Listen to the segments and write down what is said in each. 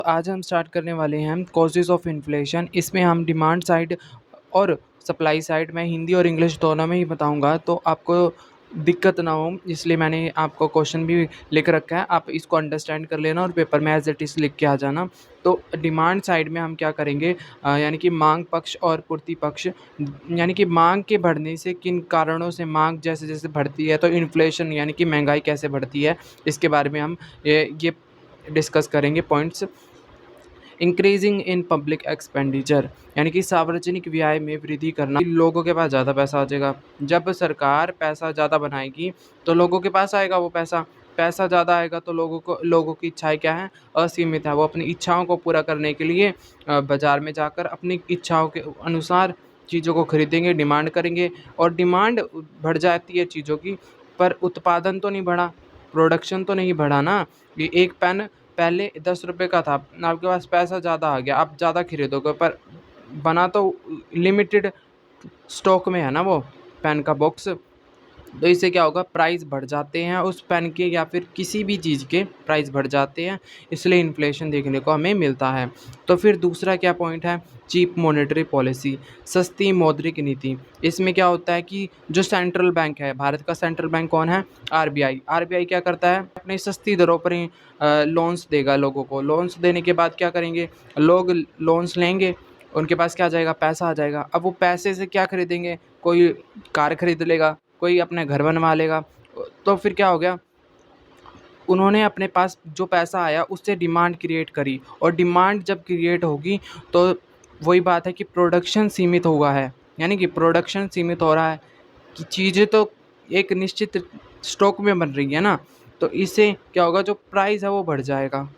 आज हम स्टार्ट करने वाले हैं कॉजेज़ ऑफ इन्फ्लेशन। इसमें हम डिमांड साइड और सप्लाई साइड में हिंदी और इंग्लिश दोनों में ही बताऊंगा, तो आपको दिक्कत ना हो इसलिए मैंने आपको क्वेश्चन भी लिख रखा है। आप इसको अंडरस्टैंड कर लेना और पेपर में एज इट इज़ लिख के आ जाना। तो डिमांड साइड में हम क्या करेंगे, यानी कि मांग पक्ष और पूर्ति पक्ष। यानी कि मांग के बढ़ने से किन कारणों से मांग जैसे जैसे बढ़ती है तो इन्फ्लेशन यानी कि महंगाई कैसे बढ़ती है, इसके बारे में हम ये डिस्कस करेंगे points. Increasing in public expenditure यानी कि सार्वजनिक व्यय में वृद्धि करना, लोगों के पास ज़्यादा पैसा आ जाएगा। जब सरकार पैसा ज़्यादा बनाएगी तो लोगों के पास आएगा वो पैसा। पैसा ज़्यादा आएगा तो लोगों की इच्छाएं क्या हैं, असीमित है। वो अपनी इच्छाओं को पूरा करने के लिए बाज़ार में जाकर अपनी इच्छाओं के अनुसार चीज़ों को खरीदेंगे, डिमांड करेंगे। और डिमांड बढ़ जाती है चीज़ों की, पर उत्पादन तो नहीं बढ़ा, प्रोडक्शन तो नहीं बढ़ा ना। ये एक पेन पहले 10 रुपए का था, आपके पास पैसा ज़्यादा आ गया, आप ज़्यादा खरीदोगे, पर बना तो लिमिटेड स्टॉक में है ना वो पेन का बॉक्स। तो इससे क्या होगा, प्राइस बढ़ जाते हैं उस पेन के या फिर किसी भी चीज़ के प्राइस बढ़ जाते हैं, इसलिए इन्फ्लेशन देखने को हमें मिलता है। तो फिर दूसरा क्या पॉइंट है, चीप मॉनेटरी पॉलिसी, सस्ती मौद्रिक नीति। इसमें क्या होता है कि जो सेंट्रल बैंक है, भारत का सेंट्रल बैंक कौन है, आरबीआई। आरबीआई क्या करता है, अपनी सस्ती दरों पर ही लोन्स देगा लोगों को। लोन्स देने के बाद क्या करेंगे, लोग लोन्स लेंगे, उनके पास क्या आ जाएगा, पैसा आ जाएगा। अब वो पैसे से क्या खरीदेंगे, कोई कार खरीद लेगा, कोई अपने घर बनवा लेगा। तो फिर क्या हो गया, उन्होंने अपने पास जो पैसा आया उससे डिमांड क्रिएट करी, और डिमांड जब क्रिएट होगी तो वही बात है कि प्रोडक्शन सीमित हुआ है। यानी कि प्रोडक्शन सीमित हो रहा है कि चीज़ें तो एक निश्चित स्टॉक में बन रही है ना, तो इससे क्या होगा, जो प्राइस है वो बढ़ जाएगा।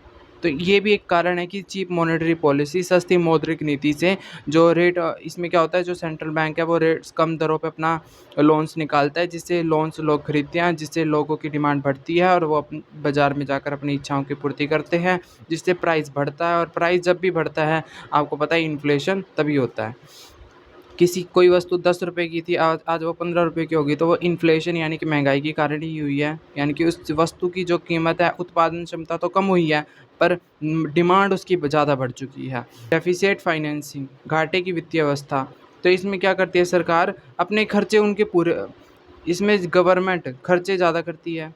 तो ये भी एक कारण है कि चीप मॉनेटरी पॉलिसी, सस्ती मौद्रिक नीति से जो रेट, इसमें क्या होता है, जो सेंट्रल बैंक है वो रेट्स कम दरों पे अपना लोन्स निकालता है, जिससे लोन्स लोग खरीदते हैं, जिससे लोगों की डिमांड बढ़ती है और वो बाज़ार में जाकर अपनी इच्छाओं की पूर्ति करते हैं, जिससे प्राइस बढ़ता है। और प्राइस जब भी बढ़ता है, आपको पता है इन्फ्लेशन तभी होता है। कोई वस्तु 10 रुपए की थी, आज वो 15 रुपए की होगी, तो वो इन्फ्लेशन यानी कि महंगाई के कारण ही हुई है। यानी कि उस वस्तु की जो कीमत है, उत्पादन क्षमता तो कम हुई है, पर डिमांड उसकी ज़्यादा बढ़ चुकी है। डेफिसिट फाइनेंसिंग, घाटे की वित्तीय अवस्था। तो इसमें क्या करती है सरकार, अपने खर्चे उनके पूरे, इसमें गवर्नमेंट खर्चे ज़्यादा करती है।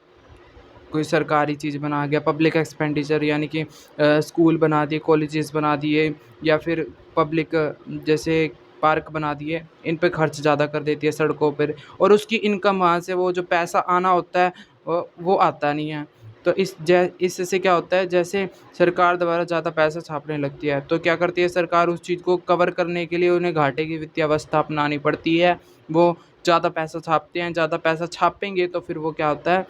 कोई सरकारी चीज़ बना गया, पब्लिक एक्सपेंडिचर यानी कि स्कूल बना दिए, कॉलेजेस बना दिए, या फिर पब्लिक जैसे पार्क बना दिए, इन पे खर्च ज़्यादा कर देती है सड़कों पर। और उसकी इनकम, वहाँ से वो जो पैसा आना होता है वो आता नहीं है। तो इससे क्या होता है, जैसे सरकार द्वारा ज़्यादा पैसा छापने लगती है, तो क्या करती है सरकार, उस चीज़ को कवर करने के लिए उन्हें घाटे की वित्तीय अवस्था अपनानी पड़ती है। वो ज़्यादा पैसा छापते हैं, ज़्यादा पैसा छापेंगे तो फिर वो क्या होता है,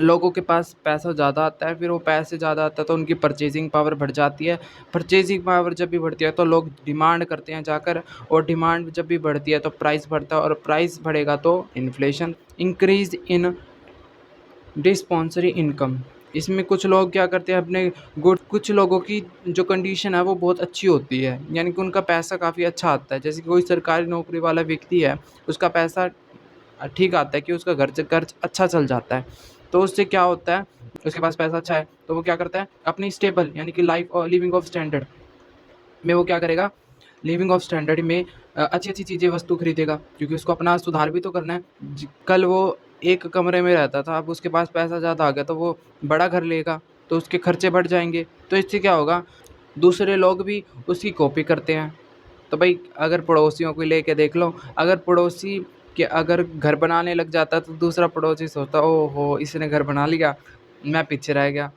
लोगों के पास पैसा ज़्यादा आता है। फिर वो पैसे ज़्यादा आता है तो उनकी परचेजिंग पावर बढ़ जाती है। परचेजिंग पावर जब भी बढ़ती है तो लोग डिमांड करते हैं जाकर, और डिमांड जब भी बढ़ती है तो प्राइस बढ़ता है, और प्राइस बढ़ेगा तो इन्फ्लेशन। इंक्रीज इन डिस्पोंसरी इनकम, इसमें कुछ लोग क्या करते हैं, अपने गुड, कुछ लोगों की जो कंडीशन है वो बहुत अच्छी होती है, यानी कि उनका पैसा काफ़ी अच्छा आता है। जैसे कि कोई सरकारी नौकरी वाला व्यक्ति है, उसका पैसा ठीक आता है कि उसका खर्च अच्छा चल जाता है। तो उससे क्या होता है, उसके पास पैसा अच्छा है तो वो क्या करता है, अपनी स्टेबल यानी कि लाइफ और लिविंग ऑफ स्टैंडर्ड में वो क्या करेगा, लिविंग ऑफ स्टैंडर्ड में अच्छी-अच्छी चीज़ें, वस्तु खरीदेगा, क्योंकि उसको अपना सुधार भी तो करना है। कल वो एक कमरे में रहता था, अब उसके पास पैसा ज़्यादा आ गया तो वो बड़ा घर लेगा, तो उसके खर्चे बढ़ जाएँगे। तो इससे क्या होगा, दूसरे लोग भी उसकी कॉपी करते हैं। तो भाई अगर पड़ोसियों को लेके देख लो, अगर पड़ोसी के अगर घर बनाने लग जाता है तो दूसरा पड़ोसी सोचता है, ओहो! इसने घर बना लिया, मैं पीछे रह गया।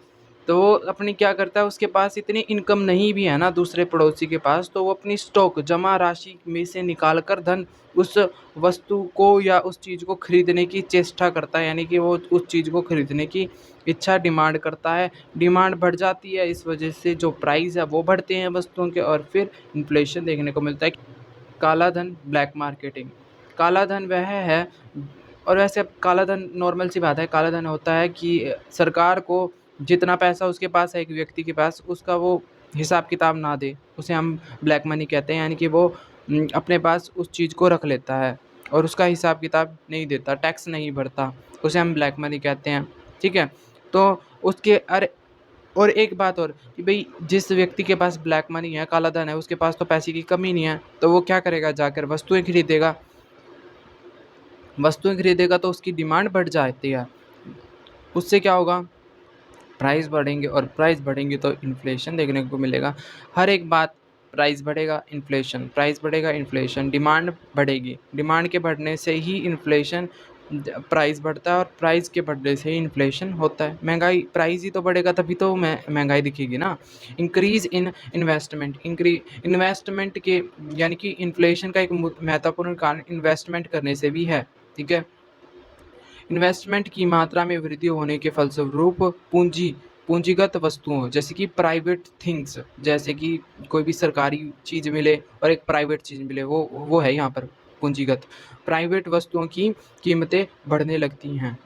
तो वो अपनी क्या करता है, उसके पास इतनी इनकम नहीं भी है ना दूसरे पड़ोसी के पास, तो वो अपनी स्टॉक जमा राशि में से निकाल कर धन उस वस्तु को या उस चीज़ को खरीदने की चेष्टा करता है, यानी कि वो उस चीज़ को खरीदने की इच्छा, डिमांड करता है। डिमांड बढ़ जाती है, इस वजह से जो प्राइस है वो बढ़ते हैं वस्तुओं के, और फिर इन्फ्लेशन देखने को मिलता है। काला धन, ब्लैक मार्केटिंग। काला धन वह है, और वैसे अब काला धन नॉर्मल सी बात है, काला धन होता है कि सरकार को जितना पैसा उसके पास है एक व्यक्ति के पास, उसका वो हिसाब किताब ना दे, उसे हम ब्लैक मनी कहते हैं। यानी कि वो अपने पास उस चीज़ को रख लेता है और उसका हिसाब किताब नहीं देता, टैक्स नहीं भरता, उसे हम ब्लैक मनी कहते हैं। ठीक है? तो उसके और एक बात और कि भाई जिस व्यक्ति के पास ब्लैक मनी है, काला धन है, उसके पास तो पैसे की कमी नहीं है, तो वो क्या करेगा, जाकर वस्तुएं खरीदेगा। वस्तुएं खरीदेगा तो उसकी डिमांड बढ़ जाती है, उससे क्या होगा, प्राइस बढ़ेंगे, और प्राइस बढ़ेंगे तो इन्फ्लेशन देखने को मिलेगा। हर एक बात, प्राइस बढ़ेगा इन्फ्लेशन, प्राइस बढ़ेगा इन्फ्लेशन, डिमांड बढ़ेगी, डिमांड के बढ़ने से ही इन्फ्लेशन, प्राइस बढ़ता है, और प्राइस के बढ़ने से ही इन्फ्लेशन होता है। महंगाई, प्राइस ही तो बढ़ेगा तभी तो महंगाई दिखेगी ना। इंक्रीज इन इन्वेस्टमेंट, इन्वेस्टमेंट के, यानी कि इन्फ्लेशन का एक महत्वपूर्ण कारण इन्वेस्टमेंट करने से भी है। ठीक है, इन्वेस्टमेंट की मात्रा में वृद्धि होने के फलस्वरूप पूंजीगत वस्तुओं जैसे कि प्राइवेट थिंग्स, जैसे कि कोई भी सरकारी चीज़ मिले और एक प्राइवेट चीज़ मिले, वो है यहाँ पर पूंजीगत, प्राइवेट वस्तुओं की कीमतें बढ़ने लगती हैं।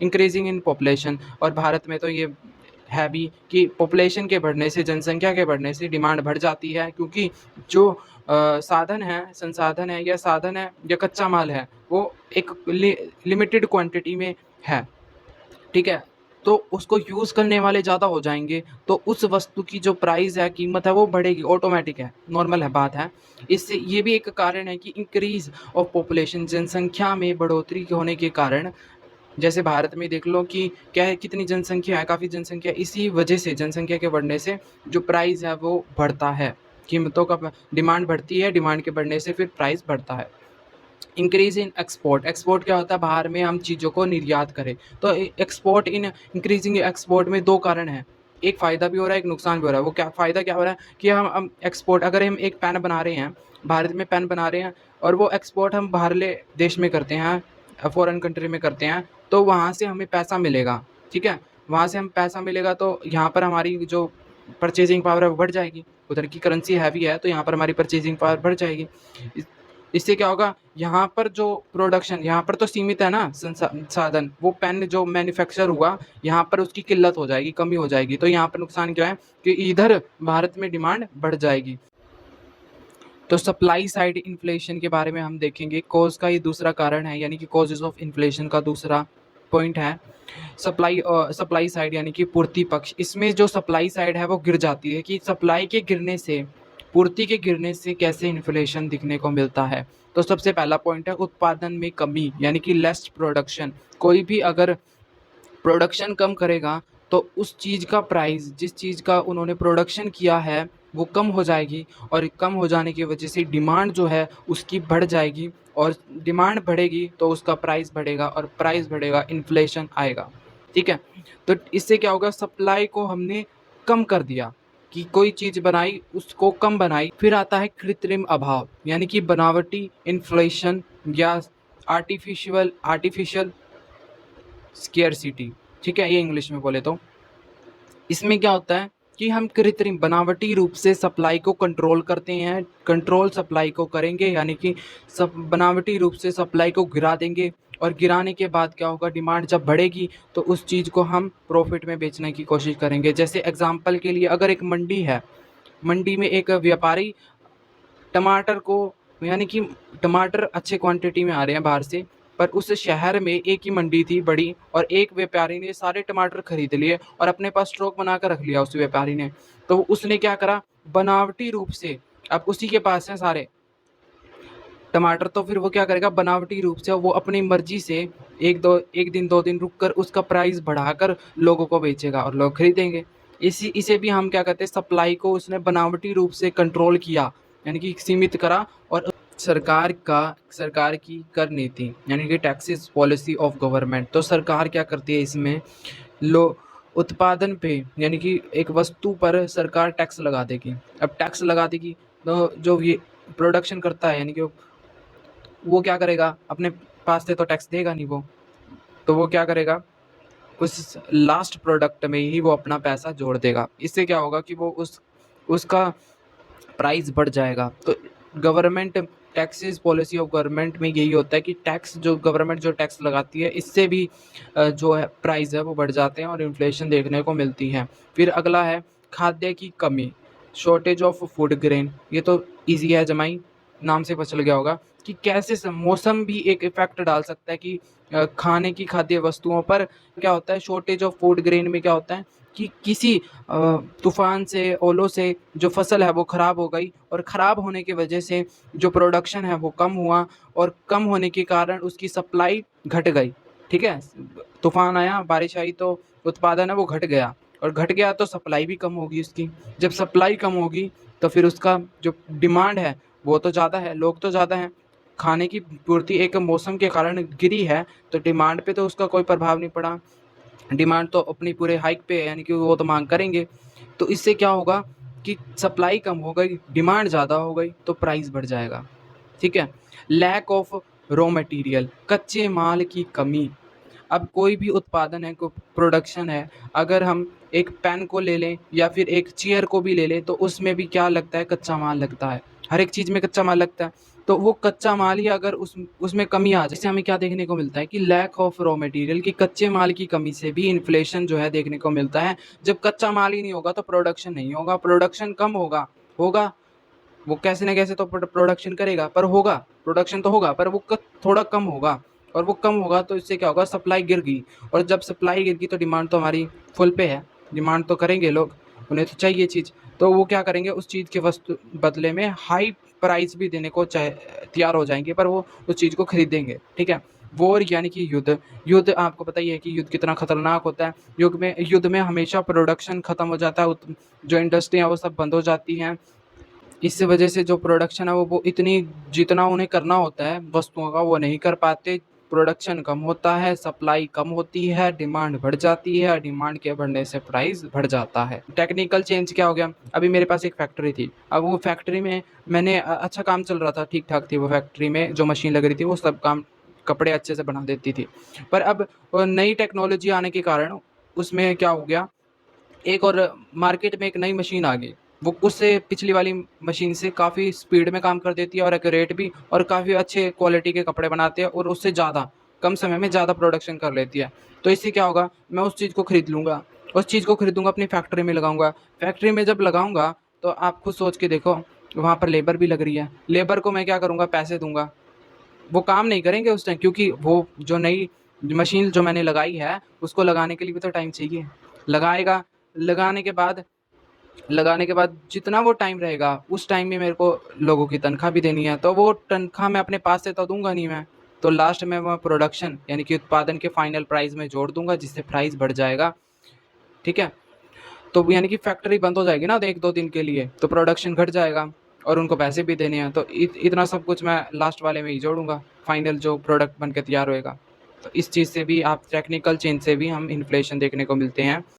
इंक्रीजिंग इन पॉपुलेशन, और भारत में तो ये है भी कि पॉपुलेशन के बढ़ने से, जनसंख्या के बढ़ने से डिमांड बढ़ जाती है, क्योंकि जो साधन है, संसाधन है, या साधन है या कच्चा माल है, वो एक लिमिटेड क्वांटिटी में है। ठीक है, तो उसको यूज़ करने वाले ज़्यादा हो जाएंगे, तो उस वस्तु की जो प्राइस है, कीमत है, वो बढ़ेगी, ऑटोमेटिक है, नॉर्मल है, बात है। इससे ये भी एक कारण है कि इंक्रीज ऑफ पॉपुलेशन, जनसंख्या में बढ़ोतरी होने के कारण, जैसे भारत में देख लो कि क्या है, कितनी जनसंख्या है, काफ़ी जनसंख्या, इसी वजह से, जनसंख्या के बढ़ने से जो प्राइस है वो बढ़ता है, कीमतों का डिमांड बढ़ती है, डिमांड के बढ़ने से फिर प्राइस बढ़ता है। इंक्रीज इन एक्सपोर्ट, एक्सपोर्ट क्या होता है, बाहर में हम चीज़ों को निर्यात करें, तो एक्सपोर्ट इन इंक्रीजिंग एक्सपोर्ट में दो कारण हैं, एक फ़ायदा भी हो रहा है, एक नुकसान भी हो रहा है। वो क्या फ़ायदा क्या हो रहा है कि हम एक्सपोर्ट, अगर हम एक पेन बना रहे हैं, भारत में पेन बना रहे हैं, और वो एक्सपोर्ट हम बाहरले देश में करते हैं, फॉरेन कंट्री में करते हैं, तो वहाँ से हमें पैसा मिलेगा। ठीक है, वहाँ से हम पैसा मिलेगा तो यहाँ पर हमारी जो परचेजिंग पावर है वो बढ़ जाएगी, उधर की करेंसी हैवी है तो यहाँ पर हमारी परचेजिंग पावर बढ़ जाएगी। इससे क्या होगा, यहाँ पर जो प्रोडक्शन, यहाँ पर तो सीमित है ना साधन, वो पेन जो मैन्युफैक्चर हुआ, यहाँ पर उसकी किल्लत हो जाएगी, कमी हो जाएगी, तो यहाँ पर नुकसान क्या है कि इधर भारत में डिमांड बढ़ जाएगी। तो सप्लाई साइड इन्फ्लेशन के बारे में हम देखेंगे, कॉज का ये दूसरा कारण है, यानी कि कॉजेज ऑफ इन्फ्लेशन का दूसरा पॉइंट है सप्लाई साइड, यानी कि पूर्ति पक्ष। इसमें जो सप्लाई साइड है वो गिर जाती है, कि सप्लाई के गिरने से, पूर्ति के गिरने से कैसे इन्फ्लेशन दिखने को मिलता है। तो सबसे पहला पॉइंट है उत्पादन में कमी, यानी कि लेस प्रोडक्शन। कोई भी अगर प्रोडक्शन कम करेगा तो उस चीज़ का प्राइस, जिस चीज़ का उन्होंने प्रोडक्शन किया है, वो कम हो जाएगी, और कम हो जाने की वजह से डिमांड जो है उसकी बढ़ जाएगी, और डिमांड बढ़ेगी तो उसका प्राइस बढ़ेगा, और प्राइस बढ़ेगा, इन्फ्लेशन आएगा। ठीक है, तो इससे क्या होगा, सप्लाई को हमने कम कर दिया, कि कोई चीज़ बनाई उसको कम बनाई। फिर आता है कृत्रिम अभाव, यानी कि बनावटी इन्फ्लेशन, या आर्टिफिशियल स्केर्सिटी। ठीक है, ये इंग्लिश में बोले तो इसमें क्या होता है कि हम कृत्रिम, बनावटी रूप से सप्लाई को कंट्रोल करते हैं, कंट्रोल सप्लाई को करेंगे, यानी कि सब बनावटी रूप से सप्लाई को गिरा देंगे, और गिराने के बाद क्या होगा, डिमांड जब बढ़ेगी तो उस चीज़ को हम प्रॉफिट में बेचने की कोशिश करेंगे। जैसे एग्जांपल के लिए, अगर एक मंडी है, मंडी में एक व्यापारी टमाटर को, यानी कि टमाटर अच्छे क्वांटिटी में आ रहे हैं बाहर से, पर उस शहर में एक ही मंडी थी बड़ी, और एक व्यापारी ने सारे टमाटर खरीद लिए और अपने पास स्टॉक बना कर रख लिया उस व्यापारी ने। तो उसने क्या करा, बनावटी रूप से, अब उसी के पास हैं सारे टमाटर, तो फिर वो क्या करेगा, बनावटी रूप से वो अपनी मर्जी से एक दिन 2 दिन रुक कर उसका प्राइस बढ़ाकर लोगों को बेचेगा, और लोग खरीदेंगे। इसे भी हम क्या कहते हैं, सप्लाई को उसने बनावटी रूप से कंट्रोल किया, यानी कि सीमित करा। और सरकार की कर नीति, यानी कि टैक्सेस पॉलिसी ऑफ गवर्नमेंट, तो सरकार क्या करती है इसमें, लो उत्पादन पे, यानी कि एक वस्तु पर सरकार टैक्स लगा देगी। अब टैक्स लगा देगी तो जो ये प्रोडक्शन करता है, यानी कि वो क्या करेगा, अपने पास से तो टैक्स देगा नहीं वो, तो वो क्या करेगा, उस लास्ट प्रोडक्ट में ही वो अपना पैसा जोड़ देगा। इससे क्या होगा कि वो उसका प्राइस बढ़ जाएगा। तो government taxes policy of government में यही होता है कि टैक्स, जो गवर्नमेंट जो टैक्स लगाती है, इससे भी जो है प्राइस है वो बढ़ जाते हैं, और इन्फ्लेशन देखने को मिलती है। फिर अगला है खाद्य की कमी, शॉर्टेज ऑफ फूड ग्रेन। ये तो ईजी है जमाई, नाम से पता चल गया होगा कि कैसे मौसम भी एक इफेक्ट डाल सकता है, कि खाने की खाद्य वस्तुओं पर क्या होता है, शॉर्टेज ऑफ फूड ग्रेन में क्या होता है कि किसी तूफ़ान से, ओलों से जो फ़सल है वो ख़राब हो गई और ख़राब होने की वजह से जो प्रोडक्शन है वो कम हुआ और कम होने के कारण उसकी सप्लाई घट गई, ठीक है? तूफ़ान आया, बारिश आई तो उत्पादन है वो घट गया और घट गया तो सप्लाई भी कम होगी उसकी। जब सप्लाई कम होगी तो फिर उसका जो डिमांड है वो तो ज़्यादा है, लोग तो ज़्यादा हैं। खाने की पूर्ति एक मौसम के कारण गिरी है, तो डिमांड पे तो उसका कोई प्रभाव नहीं पड़ा। डिमांड तो अपनी पूरे हाइक पे है, यानी कि वो तो माँग करेंगे। तो इससे क्या होगा कि सप्लाई कम हो गई, डिमांड ज़्यादा हो गई, तो प्राइस बढ़ जाएगा, ठीक है? लैक ऑफ रॉ मटेरियल, कच्चे माल की कमी। अब कोई भी उत्पादन है, प्रोडक्शन है, अगर हम एक पेन को ले लें या फिर एक चेयर को भी ले लें, तो उसमें भी क्या लगता है? कच्चा माल लगता है। हर एक चीज़ में कच्चा माल लगता है। तो वो कच्चा माल ही अगर उसमें कमी आ जाए, इससे हमें क्या देखने को मिलता है कि लैक ऑफ रॉ मटेरियल, कि कच्चे माल की कमी से भी इन्फ्लेशन जो है देखने को मिलता है। जब कच्चा माल ही नहीं होगा तो प्रोडक्शन नहीं होगा, प्रोडक्शन कम होगा, वो कैसे ना कैसे तो प्रोडक्शन करेगा, पर होगा, प्रोडक्शन तो होगा, पर वो थोड़ा कम होगा और वो कम होगा तो इससे क्या होगा? सप्लाई गिर गई और जब सप्लाई गिर गई तो डिमांड तो हमारी फुल पे है, डिमांड तो करेंगे लोग, उन्हें तो चाहिए चीज़, तो वो क्या करेंगे? उस चीज़ के वस्तु बदले में हाई प्राइस भी देने को तैयार हो जाएंगे, पर वो उस चीज़ को खरीदेंगे, ठीक है? वॉर यानी कि युद्ध। युद्ध आपको पता ही है कि युद्ध कितना खतरनाक होता है। युद्ध में हमेशा प्रोडक्शन खत्म हो जाता है, जो इंडस्ट्री है वो सब बंद हो जाती हैं। इस वजह से जो प्रोडक्शन है वो इतनी, जितना उन्हें करना होता है वस्तुओं का, वो नहीं कर पाते। प्रोडक्शन कम होता है, सप्लाई कम होती है, डिमांड बढ़ जाती है, डिमांड के बढ़ने से प्राइस बढ़ जाता है। टेक्निकल चेंज क्या हो गया? अभी मेरे पास एक फैक्ट्री थी, अब वो फैक्ट्री में मैंने अच्छा काम चल रहा था, ठीक ठाक थी वो फैक्ट्री में, जो मशीन लग रही थी वो सब काम, कपड़े अच्छे से बना देती थी। पर अब नई टेक्नोलॉजी आने के कारण उसमें क्या हो गया, एक और मार्केट में एक नई मशीन आ गई, वो उससे पिछली वाली मशीन से काफ़ी स्पीड में काम कर देती है और एक्यूरेट भी, और काफ़ी अच्छे क्वालिटी के कपड़े बनाते हैं और उससे ज़्यादा कम समय में ज़्यादा प्रोडक्शन कर लेती है। तो इससे क्या होगा? मैं उस चीज़ को खरीद लूँगा, उस चीज़ को खरीदूँगा, अपनी फैक्ट्री में लगाऊँगा। फैक्ट्री में जब लगाऊँगा तो आप खुद सोच के देखो, वहाँ पर लेबर भी लग रही है। लेबर को मैं क्या करूँगा? पैसे दूँगा। वो काम नहीं करेंगे उस टाइम, क्योंकि वो जो नई मशीन जो मैंने लगाई है, उसको लगाने के लिए भी तो टाइम चाहिए। लगाएगा, लगाने के बाद लगाने के बाद जितना वो टाइम रहेगा, उस टाइम में मेरे को लोगों की तनख्वाह भी देनी है, तो वो तनख्वाह मैं अपने पास से तो दूँगा नहीं मैं। तो लास्ट में मैं प्रोडक्शन यानी कि उत्पादन के फाइनल प्राइस में जोड़ दूँगा, जिससे प्राइस बढ़ जाएगा, ठीक है? तो यानी कि फैक्ट्री बंद हो जाएगी ना 1-2 दिन के लिए, तो प्रोडक्शन घट जाएगा और उनको पैसे भी देने हैं, तो इतना सब कुछ मैं लास्ट वाले में ही जोड़ूँगा, फाइनल जो प्रोडक्ट बन के तैयार होएगा। तो इस चीज़ से भी, आप टेक्निकल चेंज से भी हम इन्फ्लेशन देखने को मिलते हैं।